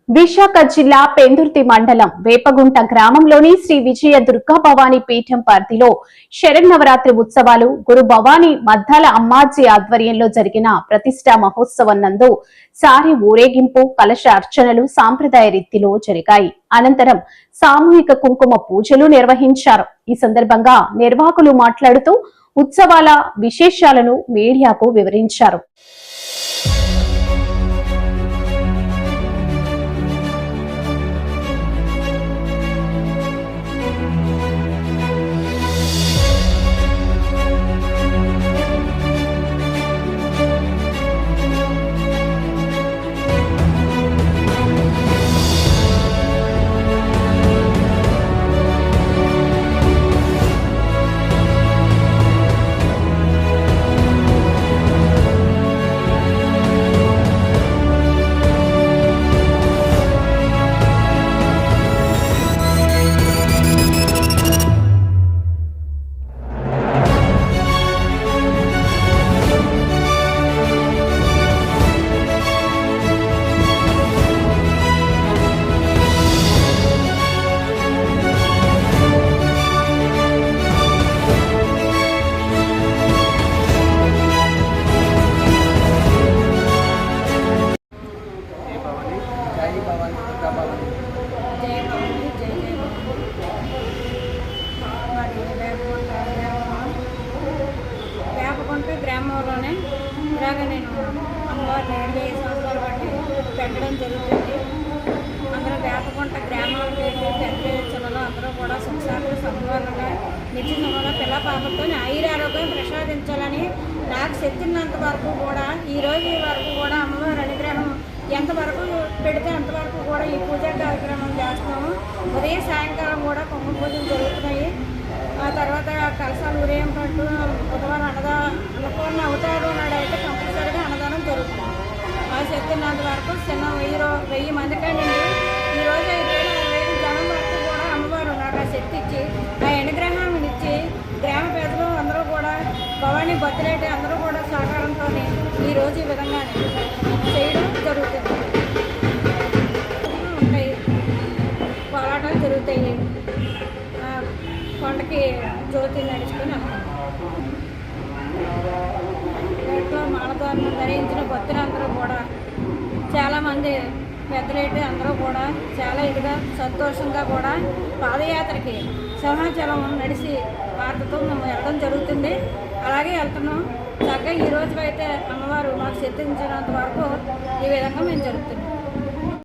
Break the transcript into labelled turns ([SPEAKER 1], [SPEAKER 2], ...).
[SPEAKER 1] విశాఖ జిల్లా పెందుర్తి మండలం వేపగుంట గ్రామంలోని శ్రీ విజయ దుర్గా భవానీ పీఠం పరిధిలో శరన్నవరాత్రి ఉత్సవాలు గురు భవానీ మద్దాల అమ్మాజీ ఆధ్వర్యంలో జరిగిన ప్రతిష్టా మహోత్సవం నందు సారి ఊరేగింపు కలశ అర్చనలు సాంప్రదాయ రీతిలో జరిగాయి. అనంతరం సామూహిక కుంకుమ పూజలు నిర్వహించారు. ఈ సందర్భంగా నిర్వాహకులు మాట్లాడుతూ ఉత్సవాల విశేషాలను మీడియాకు వివరించారు.
[SPEAKER 2] గ్రామంలోనే ఇలాగ నేను అమ్మవారిని 25 సంవత్సరాల బట్టి పెట్టడం జరుగుతుంది. అందరూ వేపగుంట గ్రామంలో పెద్దలో అందరూ కూడా సుఖశాంతి సంపూర్ణంగా నిత్యంలో పిల్ల పాపతో ఆయురారోగ్యం ప్రసాదించాలని నాకు శక్తినంత వరకు కూడా ఈరోజు వరకు కూడా అమ్మవారి అనుగ్రహం ఎంతవరకు పెడితే అంతవరకు కూడా ఈ పూజా కార్యక్రమం చేస్తున్నాము. ఉదయం సాయంకాలం కూడా కుంకుమ పూజలు జరుగుతున్నాయి. ఆ తర్వాత కలశాలు ఊరేగింపు బుధవారం అన్నపూర్ణ అవతారు నాడు అయితే కంపల్సరీగా అన్నదానం జరుగుతుంది. ఆ శక్తి ఉన్నంత వరకు చిన్న 1000 మంది కండి ఈరోజు 5,000 జనం వరకు కూడా అమ్మవారు నాకు ఆ శక్తి ఇచ్చి ఆ అనుగ్రహాన్ని ఇచ్చి గ్రామ పేదలు అందరూ కూడా భవానీ బతులేటి అందరూ కూడా సహకారంతో ఈరోజు ఈ విధంగా చేయడం జరుగుతుంది. ఉంటాయి పోరాటాలు జరుగుతాయి. కొండకి జ్యోతి నడుచుకొని ఇంట్లో మాలధారణం ధరించిన భక్తులందరూ కూడా చాలామంది పెద్దలేటి అందరూ కూడా చాలా ఇదిగా సంతోషంగా కూడా పాదయాత్రకి సింహాచలం నడిచి వార్తతో మేము వెళ్ళడం జరుగుతుంది. అలాగే వెళ్తున్నాం. చక్కగా ఈ రోజు అయితే అమ్మవారు మాకు శక్తించినంత వరకు ఈ విధంగా మేము జరుగుతున్నాం.